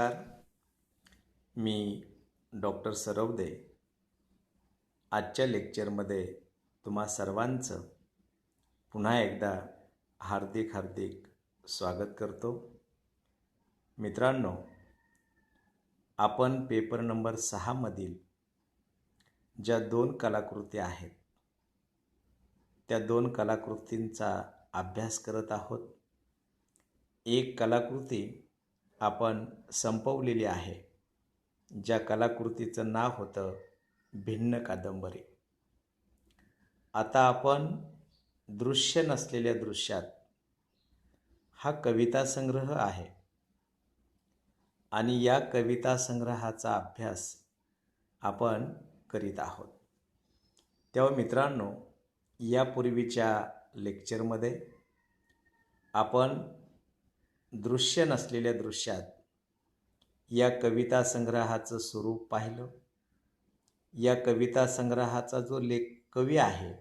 नमस्कार. मी डॉक्टर सरवदे. आजच्या लेक्चरमध्ये तुम्हा सर्वांचं पुन्हा एकदा हार्दिक स्वागत करतो. मित्रांनो, आपण पेपर नंबर 6 मधील ज्या 2 कलाकृती आहेत त्या 2 कलाकृतींचा अभ्यास करत आहोत. एक कलाकृती आपण संपवलेली आहे, ज्या कलाकृतीचं नाव होतं भिन्न कादंबरी. आता आपण दृश्य नसलेल्या दृश्यात हा कविता संग्रह आहे आणि या कविता संग्रहाचा अभ्यास आपण करीत आहोत. तेव्हा मित्रांनो, यापूर्वीच्या लेक्चरमध्ये आपण दृश्य नसलेल्या दृश्यात या कविता संग्रहाचं स्वरूप पाहिलं. या कविता संग्रहाचा जो कवी आहे,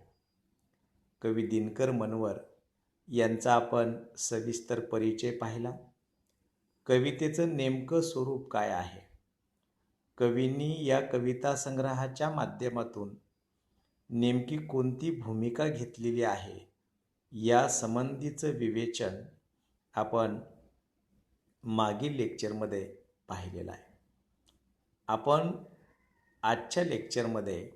कवी दिनकर मनवर यांचा आपण सविस्तर परिचय पाहिला. कवितेचं नेमकं स्वरूप काय आहे, कवींनी या कविता संग्रहाच्या माध्यमातून नेमकी कोणती भूमिका घेतलेली आहे, या संबंधीचं विवेचन आपण मागील लेक्चरमध्ये पाहिलेलं आहे. आपण आजच्या लेक्चरमध्ये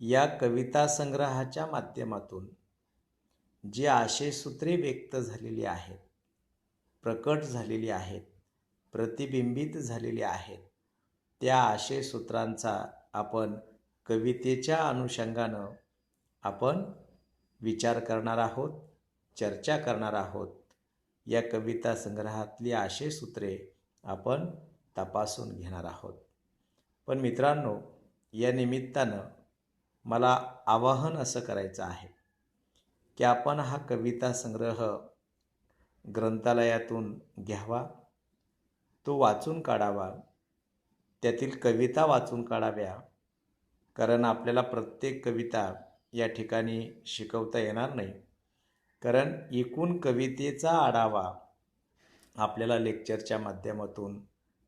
या कविता संग्रहाच्या माध्यमातून जी आशयसूत्रे व्यक्त झालेली आहेत, प्रकट झालेली आहेत, प्रतिबिंबित झालेली आहेत, त्या आशयसूत्रांचा आपण कवितेच्या अनुषंगानं आपण विचार करणार आहोत, चर्चा करणार आहोत. या कविता संग्रहातली आशयसूत्रे आपण तपासून घेणार आहोत. पण मित्रांनो, या निमित्तानं मला आवाहन असं करायचं आहे की आपण हा कविता संग्रह ग्रंथालयातून घ्यावा, तो वाचून काढावा, त्यातील कविता वाचून काढाव्या. कारण आपल्याला प्रत्येक कविता या ठिकाणी शिकवता येणार नाही, कारण एकूण कवितेचा आढावा आपल्याला लेक्चरच्या माध्यमातून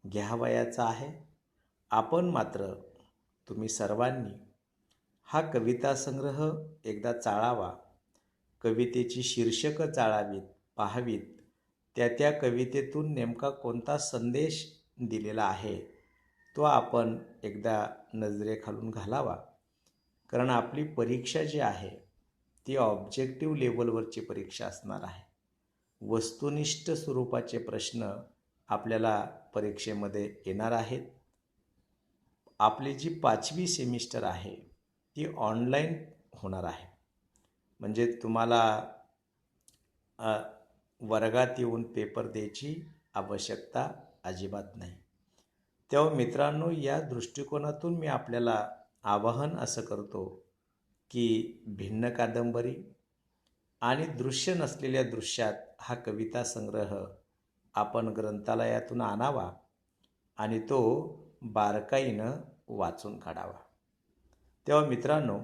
घ्यावयाचा आहे. आपण मात्र तुम्ही सर्वांनी हा कविता संग्रह एकदा चाळावा, कवितेची शीर्षकं चाळावीत, पाहावीत, त्या कवितेतून नेमका कोणता संदेश दिलेला आहे तो आपण एकदा नजरेखालून घालावा. कारण आपली परीक्षा जी आहे ती ऑब्जेक्टिव्ह लेवलवरची परीक्षा असणार आहे. वस्तुनिष्ठ स्वरूपाचे प्रश्न आपल्याला परीक्षेमध्ये येणार आहेत. आपली जी 5वी सेमिस्टर आहे ती ऑनलाईन होणार आहे, म्हणजे तुम्हाला वर्गात येऊन पेपर द्यायची आवश्यकता अजिबात नाही. तेव्हा मित्रांनो, या दृष्टिकोनातून मी आपल्याला आवाहन असं करतो की भिन्न कादंबरी आणि दृश्य नसलेल्या दृश्यात हा कविता संग्रह आपण ग्रंथालयातून आणावा आणि तो बारकाईनं वाचून काढावा. तेव्हा मित्रांनो,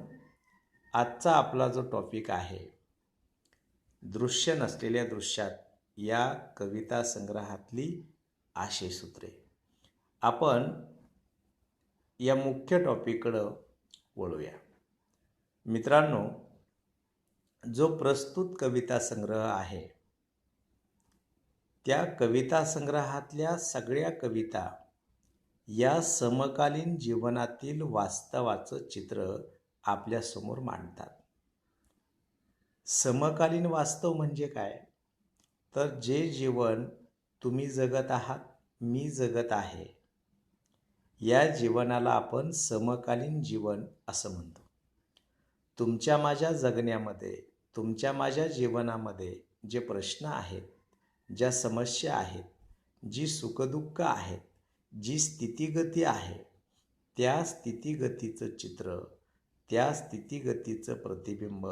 आजचा आपला जो टॉपिक आहे दृश्य नसलेल्या दृश्यात या कविता संग्रहातली आशयसूत्रे, आपण या मुख्य टॉपिककडं वळूया. मित्रांनो, जो प्रस्तुत कविता संग्रह आहे त्या कविता संग्रहातल्या सगळ्या कविता या समकालीन जीवनातील वास्तवाचं चित्र आपल्यासमोर मांडतात. समकालीन वास्तव म्हणजे काय, तर जे जीवन तुम्ही जगत आहात, मी जगत आहे, या जीवनाला आपण समकालीन जीवन असं म्हणतो. तुमच्या माझ्या जगण्यामध्ये, तुमच्या माझ्या जीवनामध्ये जे प्रश्न आहेत, ज्या समस्या आहेत, जी सुखदुःख आहेत, जी स्थितीगती आहे, त्या स्थितीगतीचं चित्र, त्या स्थितीगतीचं प्रतिबिंब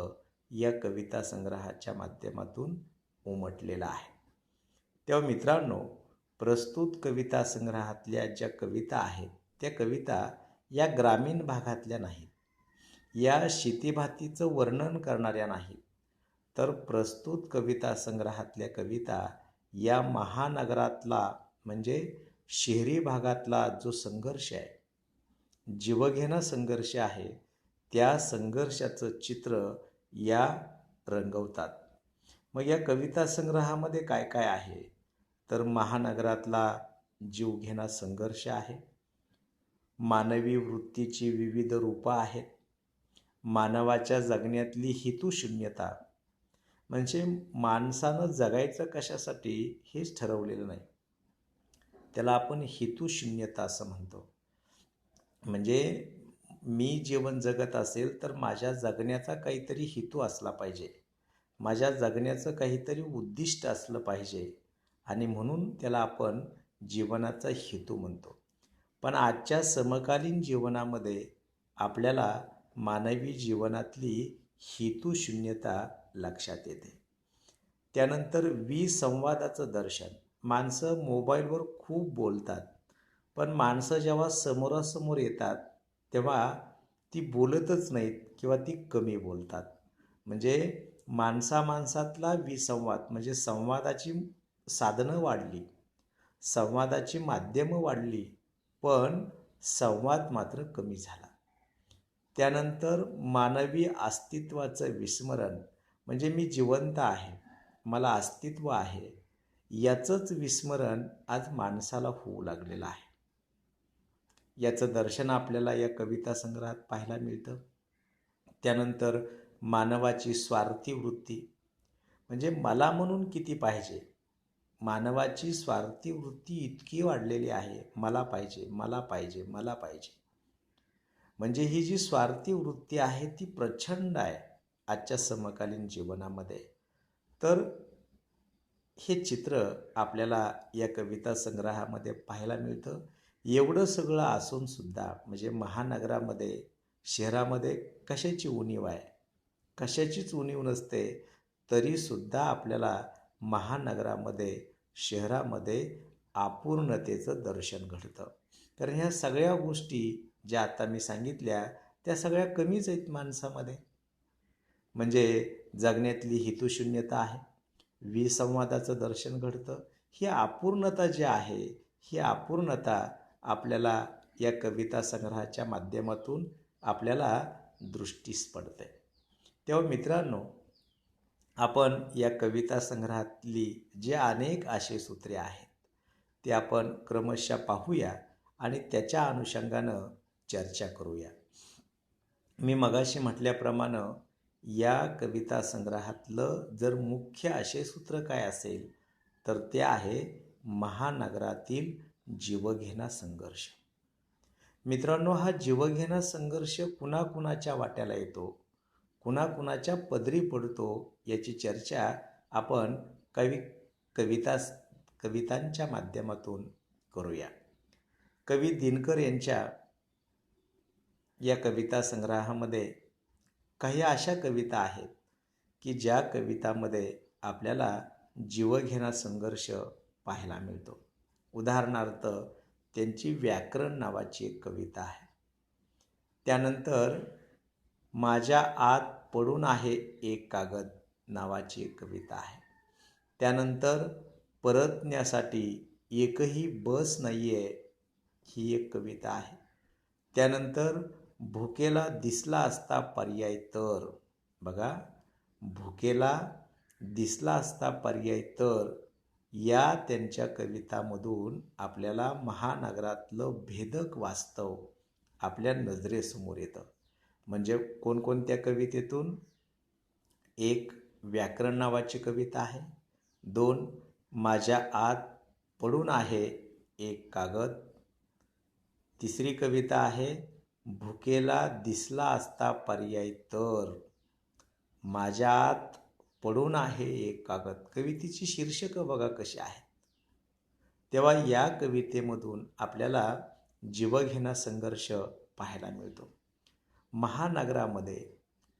या कविता संग्रहाच्या माध्यमातून उमटलेलं आहे. तेव्हा मित्रांनो, प्रस्तुत कविता संग्रहातल्या ज्या कविता आहेत त्या कविता या ग्रामीण भागातल्या नाहीत, या शेतीभातीचं वर्णन करणाऱ्या नाहीत, तर प्रस्तुत कविता संग्रहातल्या कविता या महानगरातला म्हणजे शहरी भागातला जो संघर्ष आहे, जीवघेणा संघर्ष आहे, त्या संघर्षाचं चित्र या रंगवतात. मग या कविता संग्रहामध्ये काय काय आहे, तर महानगरातला जीवघेणा संघर्ष आहे, मानवी वृत्तीची विविध रूपं आहेत, मानवाच्या जगण्यातली हेतुशून्यता, म्हणजे माणसानं जगायचं कशासाठी हेच ठरवलेलं नाही, त्याला आपण हेतुशून्यता असं म्हणतो. म्हणजे मी जीवन जगत असेल तर माझ्या जगण्याचा काहीतरी हेतू असला पाहिजे, माझ्या जगण्याचं काहीतरी उद्दिष्ट असलं पाहिजे, आणि म्हणून त्याला आपण जीवनाचा हेतू म्हणतो. पण आजच्या समकालीन जीवनामध्ये आपल्याला मानवी जीवनातली हेतुशून्यता लक्षात येते. त्यानंतर विसंवादाचं दर्शन. माणसं मोबाईलवर खूप बोलतात, पण माणसं जेव्हा समोरासमोर येतात तेव्हा ती बोलतच नाहीत किंवा ती कमी बोलतात. म्हणजे माणसामाणसातला विसंवाद, म्हणजे संवादाची साधनं वाढली, संवादाची माध्यमं वाढली, पण संवाद मात्र कमी झाला. त्यानंतर मानवी अस्तित्वाचं विस्मरण, म्हणजे मी जिवंत आहे, मला अस्तित्व आहे, याचंच विस्मरण आज माणसाला होऊ लागलेलं आहे. याचं दर्शन आपल्याला या कविता संग्रहात पाहायला मिळतं. त्यानंतर मानवाची स्वार्थी वृत्ती, म्हणजे मला म्हणून किती पाहिजे, मानवाची स्वार्थी वृत्ती इतकी वाढलेली आहे, मला पाहिजे, मला पाहिजे, मला पाहिजे. म्हणजे ही जी स्वार्थी वृत्ती आहे ती प्रचंड आहे आजच्या समकालीन जीवनामध्ये. तर हे चित्र आपल्याला या कविता संग्रहामध्ये पाहायला मिळतं. एवढं सगळं असूनसुद्धा, म्हणजे महानगरामध्ये, शहरामध्ये कशाची उणीव आहे, कशाचीच उणीव नसते, तरीसुद्धा आपल्याला महानगरामध्ये, शहरामध्ये अपूर्णतेचं दर्शन घडतं. कारण ह्या सगळ्या गोष्टी ज्या आता मी सांगितल्या त्या सगळ्या कमीच आहेत माणसामध्ये. म्हणजे जगण्यातली हेतुशून्यता आहे, विसंवादाचं दर्शन घडतं. ही अपूर्णता जी आहे, ही अपूर्णता आपल्याला या कविता संग्रहाच्या माध्यमातून आपल्याला दृष्टीस पडते. तेव्हा मित्रांनो, आपण या कविता संग्रहातली जे अनेक आशयसूत्रे आहेत ते आपण क्रमशः पाहूया आणि त्याच्या अनुषंगानं चर्चा करूया. मी मगाशी म्हटल्याप्रमाणे या कविता संग्रहातलं जर मुख्य आशयसूत्र काय असेल तर ते आहे महानगरातील जीवघेणा संघर्ष. मित्रांनो, हा जीवघेणा संघर्ष कुणाकुणाच्या वाट्याला येतो, कुणाकुणाच्या पदरी पडतो, याची चर्चा आपण कवितांच्या माध्यमातून करूया. कवी दिनकर यांच्या या कविता संग्रहामध्ये काही अशा कविता आहेत की ज्या कवितामध्ये आपल्याला जीवघेणा संघर्ष पाहायला मिळतो. उदाहरणार्थ त्यांची व्याकरण नावाची एक कविता आहे. त्यानंतर माझ्या आत पडून आहे एक कागद नावाची एक कविता आहे. त्यानंतर परतण्यासाठी एकही बस नाही आहे ही एक कविता आहे. त्यानंतर भुकेला दिसला असता पर्याय तर, बघा, भुकेला दिसला असता पर्याय तर, या त्यांच्या कवितामधून आपल्याला महानगरातलं भेदक वास्तव आपल्या नजरेसमोर येतं. म्हणजे कोणकोणत्या कवितेतून? एक, व्याकरण नावाची कविता आहे. 2, माझ्या आत पडून आहे एक कागद. तिसरी कविता आहे भुकेला दिसला असता पर्याय तर, माझ्या आत पडून आहे एक कागद. कवितेची शीर्षकं बघा कशी आहेत. तेव्हा या कवितेमधून आपल्याला जीवघेणा संघर्ष पाहायला मिळतो. महानगरामध्ये,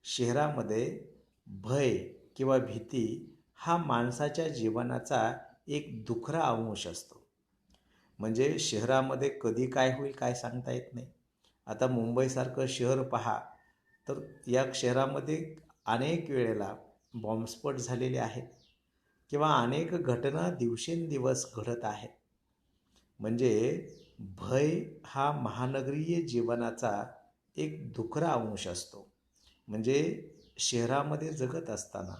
शहरामध्ये भय किंवा भीती हा माणसाच्या जीवनाचा एक दुखरा अंश असतो. म्हणजे शहरामध्ये कधी काय होईल काय सांगता येत नाही. आता मुंबईसारखं शहर पहा, तर या शहरामध्ये अनेक वेळेला बॉम्बस्फोट झालेले आहेत किंवा अनेक घटना दिवसेंदिवस घडत आहेत. म्हणजे भय हा महानगरीय जीवनाचा एक दुखरा अंश असतो. म्हणजे शहरामध्ये जगत असताना,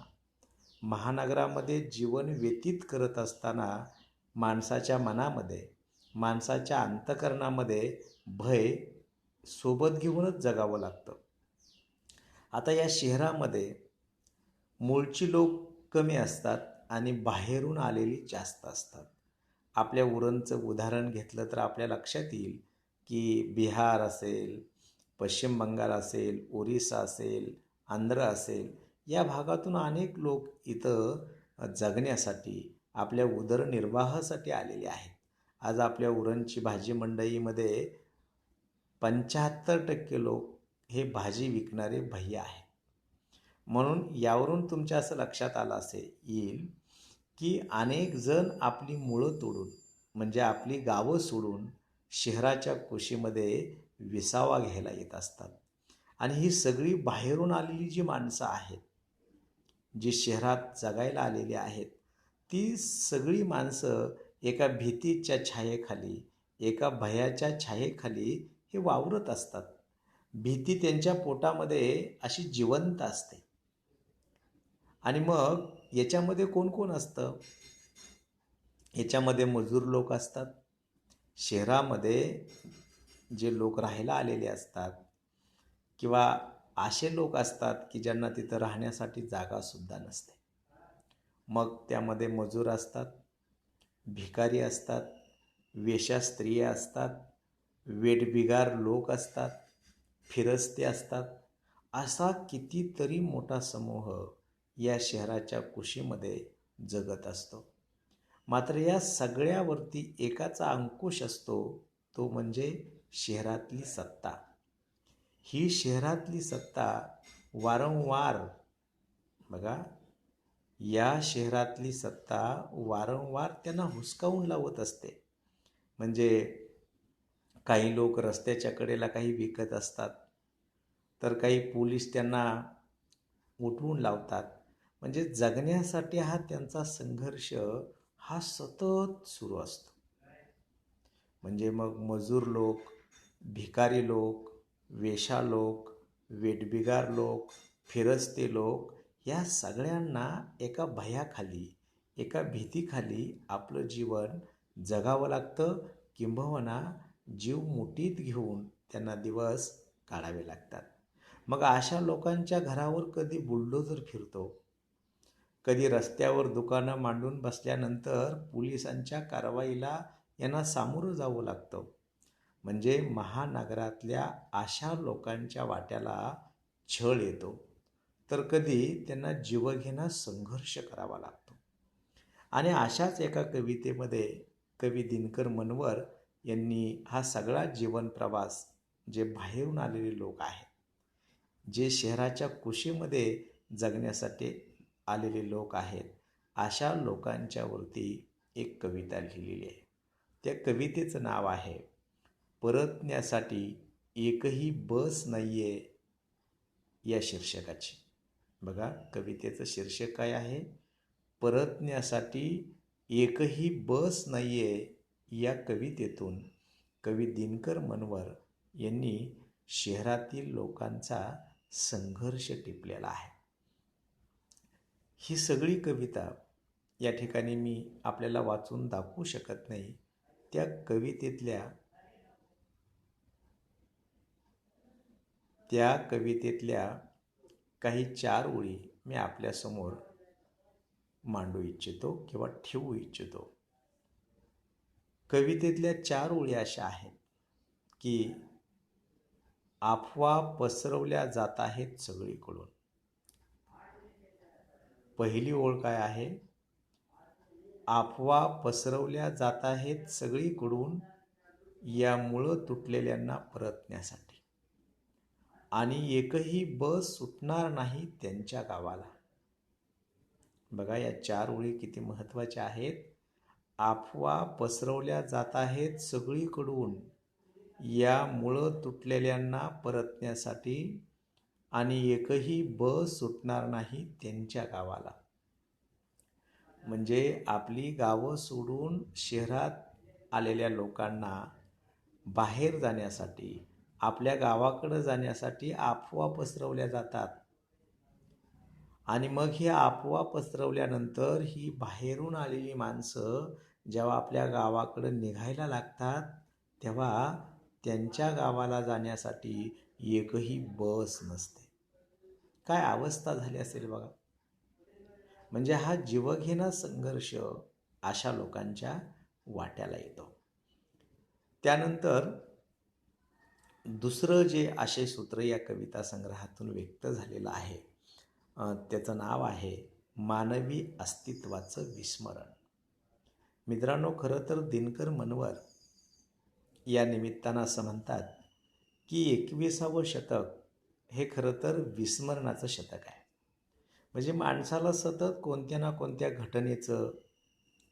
महानगरामध्ये जीवन व्यतीत करत असताना माणसाच्या मनामध्ये, माणसाच्या अंतःकरणामध्ये भय सोबत घेऊनच जगावं लागतं. आता या शहरामध्ये मूळची लोक कमी असतात आणि बाहेरून आलेली जास्त असतात. आपल्या उरणचं उदाहरण घेतलं तर आपल्या लक्षात येईल की बिहार असेल, पश्चिम बंगाल असेल, ओरिसा असेल, आंध्र असेल, या भागातून अनेक लोक इथं जगण्यासाठी, आपल्या उदरनिर्वाहासाठी आलेले आहेत. आज आपल्या उरणची भाजी मंडईमध्ये 75% लोक हे भाजी विकणारे भैया आहेत. म्हणून यावरून तुमच्या असं लक्षात आलं येईल की अनेक जण आपली मुळं तोडून, म्हणजे आपली गावं सोडून शहराच्या कुशीमध्ये विसावा घ्यायला येत असतात. आणि ही सगळी बाहेरून आलेली जी माणसं आहेत, जी शहरात जगायला आलेली आहेत, ती सगळी माणसं एका भीतीच्या छायेखाली, एका भयाच्या छायेखाली हे वावरत असतात. भीती त्यांच्या पोटामध्ये अशी जिवंत असते. आणि मग याच्यामध्ये कोण कोण असतं? याच्यामध्ये मजूर लोक असतात. शहरामध्ये जे लोक राहायला आलेले असतात, किंवा असे लोक असतात की ज्यांना तिथं राहण्यासाठी जागासुद्धा नसते. मग त्यामध्ये मजूर असतात, भिकारी असतात, वेश्या स्त्रिया असतात, वेठबिगार लोक असतात, फिरस्ते असतात. असा कितीतरी मोठा समूह या शहराच्या कुशीमध्ये जगत असतो. मात्र या सगळ्यावरती एकाचा अंकुश असतो, तो म्हणजे शहरातली सत्ता. ही शहरातली सत्ता वारंवार, बघा, या शहरातली सत्ता वारंवार त्यांना हुसकावून लावत असते. म्हणजे काही लोक रस्त्याच्या कडेला काही विकत असतात, तर काही पोलीस त्यांना उठवून लावतात. म्हणजे जगण्यासाठी हा त्यांचा संघर्ष हा सतत सुरू असतो. म्हणजे मग मजूर लोक, भिकारी लोक, वेश्या लोक, वेठबिगार लोक, फिरस्ते लोक, या सगळ्यांना एका भयाखाली, एका भीतीखाली आपलं जीवन जगावं लागतं, किंबहुना जीव मुठीत घेऊन त्यांना दिवस काढावे लागतात. मग अशा लोकांच्या घरावर कधी बुलडोझर फिरतो, कधी रस्त्यावर दुकानं मांडून बसल्यानंतर पोलिसांच्या कारवाईला यांना सामोरं जावं लागतं. म्हणजे महानगरातल्या अशा लोकांच्या वाट्याला छळ येतो, तर कधी त्यांना जीवघेणा संघर्ष करावा लागतो. आणि अशाच एका कवितेमध्ये कवी दिनकर मनवर यांनी हा सगळा जीवन प्रवास, जे बाहेरून आलेले लोक आहेत, जे शहराच्या कुशीमध्ये जगण्यासाठी आलेले लोक आहेत, अशा लोकांच्यावरती एक कविता लिहिलेली आहे. त्या कवितेचं नाव आहे परतण्यासाठी एकही बस नाहीये, या शीर्षकाची. बघा, कवितेचं शीर्षक काय आहे? परतण्यासाठी एकही बस नाहीये. या कवितेतून कवी दिनकर मनवर यांनी शहरातील लोकांचा संघर्ष टिपलेला आहे. ही सगळी कविता या ठिकाणी मी आपल्याला वाचून दाखवू शकत नाही. त्या कवितेतल्या काही 4 ओळी मी आपल्यासमोर मांडू इच्छितो किंवा ठेवू इच्छितो. कवितेतल्या 4 ओळी अशा आहेत की अफवा पसरवल्या जात आहेत सगळीकडून. पहिली ओळ काय आहे? अफवा पसरवल्या जात आहेत सगळीकडून या मुळं तुटलेल्यांना परतण्यासाठी, आणि एकही बस सुटणार नाही त्यांच्या गावाला. बघा, या 4 ओळी किती महत्त्वाच्या आहेत. अफवा पसरवल्या जात आहेत सगळीकडून या मुळं तुटलेल्यांना परतण्यासाठी, आणि एकही बस सुटणार नाही त्यांच्या गावाला. म्हणजे आपली गावं सोडून शहरात आलेल्या लोकांना बाहेर जाण्यासाठी, आपल्या गावाकडं जाण्यासाठी अफवा पसरवल्या जातात. आणि मग ही अफवा पसरवल्यानंतर ही बाहेरून आलेली माणसं जेव्हा आपल्या गावाकडं निघायला लागतात, तेव्हा त्यांच्या गावाला जाण्यासाठी एकही बस नसते. काय अवस्था झाली असेल बघा. म्हणजे हा जीवघेणा संघर्ष अशा लोकांच्या वाट्याला येतो. त्यानंतर दुसरं जे आशयसूत्र या कविता संग्रहातून व्यक्त झालेलं आहे, त्याचं नाव आहे मानवी अस्तित्वाचं विस्मरण. मित्रांनो, खरं तर दिनकर मनवर या निमित्तानं असं म्हणतात की 21वे शतक हे खरं तर विस्मरणाचं शतक आहे. म्हणजे माणसाला सतत कोणत्या ना कोणत्या घटनेचं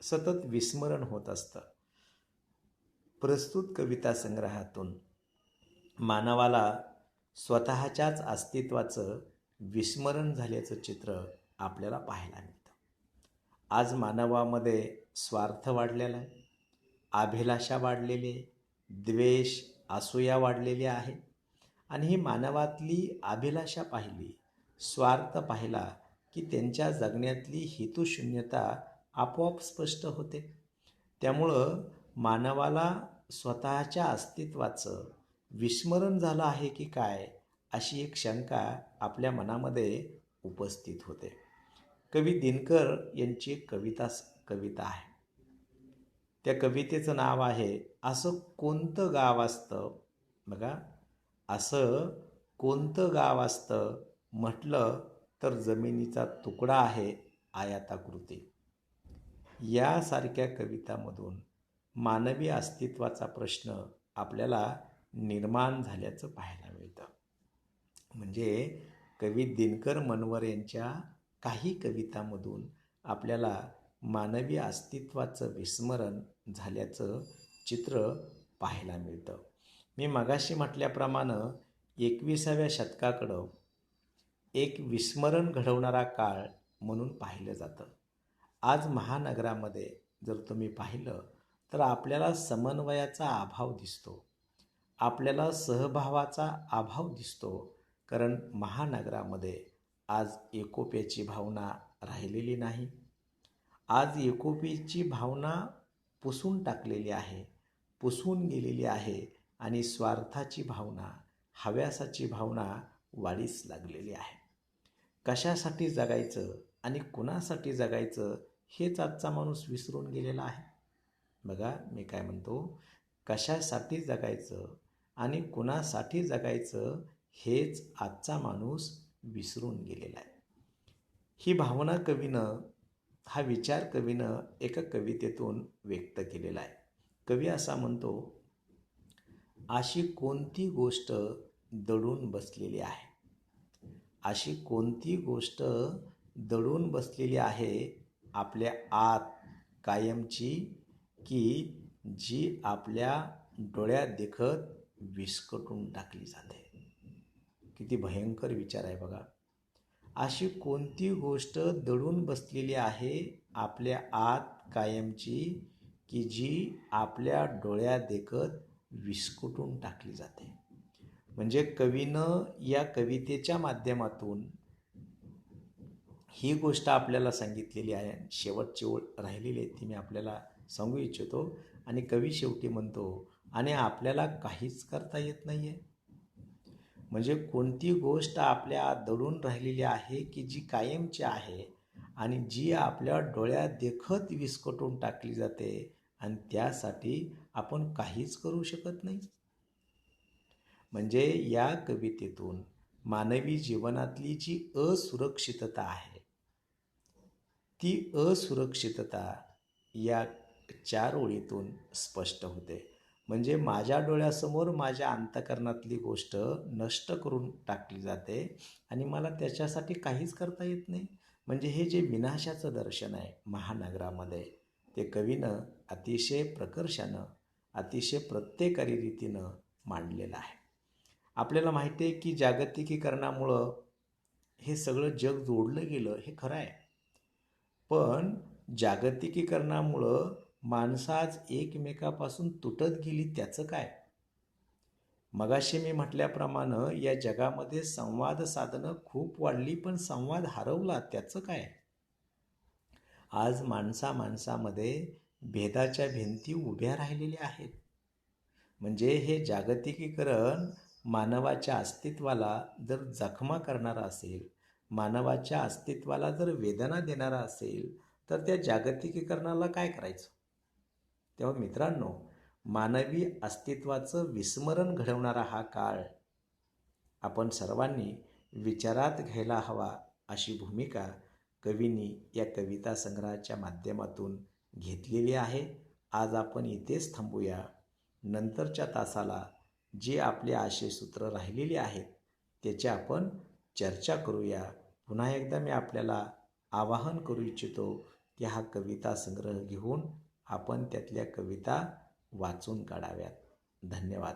सतत विस्मरण होत असतं. प्रस्तुत कविता संग्रहातून मानवाला स्वतःच्याच अस्तित्वाचं विस्मरण झाल्याचं चित्र आपल्याला पाहायला मिळतं. आज मानवामध्ये स्वार्थ वाढलेला आहे, अभिलाषा वाढलेली आहे, द्वेष, असूया वाढलेली आहे. आणि ही मानवातली अभिलाषा पाहिली, स्वार्थ पाहिला की त्यांच्या जगण्यातली हेतुशून्यता आपोआप स्पष्ट होते. त्यामुळं मानवाला स्वतःच्या अस्तित्वाचं विस्मरण झालं आहे की काय, अशी एक शंका आपल्या मनामध्ये उपस्थित होते. कवी दिनकर यांची एक कविता आहे. त्या कवितेचं नाव आहे असं कोणतं गाव असतं. बघा, असं कोणतं गाव असतं म्हटलं तर जमिनीचा तुकडा आहे आयताकृती. यासारख्या कवितांमधून मानवी अस्तित्वाचा प्रश्न आपल्याला निर्माण झाल्याचं पाहायला मिळतं. म्हणजे कवी दिनकर मनवर यांच्या काही कवितांमधून आपल्याला मानवी अस्तित्वाचं विस्मरण झाल्याचं चित्र पाहायला मिळतं. मी मगाशी म्हटल्याप्रमाणे 21व्या शतकाकडं एक विस्मरण घडवणारा काळ म्हणून पाहिलं जातं. आज महानगरामध्ये जर तुम्ही पाहिलं तर आपल्याला समन्वयाचा अभाव दिसतो, आपल्याला सहभावाचा अभाव दिसतो. कारण महानगरामध्ये आज एकोप्याची भावना राहिलेली नाही. आज एकोप्याची भावना पुसून टाकलेली आहे, पुसून गेलेली आहे. आणि स्वार्थाची भावना, हव्यासाची भावना वाढीस लागलेली आहे. कशासाठी जगायचं आणि कुणासाठी जगायचं हेच आजचा माणूस विसरून गेलेला आहे. बघा, मी काय म्हणतो, कशासाठी जगायचं आणि कुणासाठी जगायचं हेच आजचा माणूस विसरून गेलेला आहे. ही भावना कवीनं, हा विचार कवीनं एका कवितेतून व्यक्त केलेला आहे. कवी असा म्हणतो, अशी कोणती गोष्ट दडून बसलेली आहे, अशी कोणती गोष्ट दडून बसलेली आहे आपल्या आत कायमची, की जी आपल्या डोळ्यात देखत विस्कटून टाकली जाते. किती भयंकर विचार आहे बघा. अशी कोणती गोष्ट दडून बसलेली आहे आपल्या आत कायमची, की जी आपल्या डोळ्यात देखत विस्कटून टाकली जाते. म्हणजे कवीनं या कवितेच्या माध्यमातून ही गोष्ट आपल्याला सांगितलेली आहे. शेवटची ओळ राहिलेली आहे ती मी आपल्याला सांगू इच्छितो. आणि कवी शेवटी म्हणतो, आणि आपल्याला काहीच करता येत नाही आहे. म्हणजे कोणती गोष्ट आपल्या आत दडून राहिलेली आहे की जी कायमची आहे आणि जी आपल्या डोळ्यात देखत विस्कटून टाकली जाते, आणि त्यासाठी आपण काहीच करू शकत नाही. म्हणजे या कवितेतून मानवी जीवनातली जी असुरक्षितता आहे, ती असुरक्षितता या 4 ओळीतून स्पष्ट होते. म्हणजे माझ्या डोळ्यासमोर माझ्या अंतःकरणातली गोष्ट नष्ट करून टाकली जाते आणि मला त्याच्यासाठी काहीच करता येत नाही. म्हणजे हे जे विनाशाचं दर्शन आहे महानगरामध्ये, ते कवीनं अतिशय प्रकर्षानं, अतिशय प्रत्येकारी रीतीनं मांडलेलं आहे. आपल्याला माहिती आहे की जागतिकीकरणामुळं हे सगळं जग जोडलं गेलं, हे खरं आहे. पण जागतिकीकरणामुळं माणसं आज एकमेकापासून तुटत गेली त्याचं काय? मगाशी मी म्हटल्याप्रमाणे या जगामध्ये संवाद साधनं खूप वाढली, पण संवाद हरवला त्याचं काय? आज माणसामध्ये भेदाच्या भिंती उभ्या राहिलेल्या आहेत. म्हणजे हे जागतिकीकरण मानवाच्या अस्तित्वाला जर जखमा करणारा असेल, मानवाच्या अस्तित्वाला जर वेदना देणारा असेल, तर त्या जागतिकीकरणाला काय करायचं? तेव्हा मित्रांनो, मानवी अस्तित्वाचं विस्मरण घडवणारा हा काळ आपण सर्वांनी विचारात घ्यायला हवा, अशी भूमिका कवींनी या कविता संग्रहाच्या माध्यमातून घेतलेली आहे. आज आपण इथेच थांबूया. नंतरच्या तासाला जे आपले आशयसूत्र राहिलेली आहेत त्याची आपण चर्चा करूया. पुन्हा एकदा मी आपल्याला आवाहन करू इच्छितो की हा कविता संग्रह घेऊन आपण त्यातल्या कविता वाचून काढाव्यात. धन्यवाद.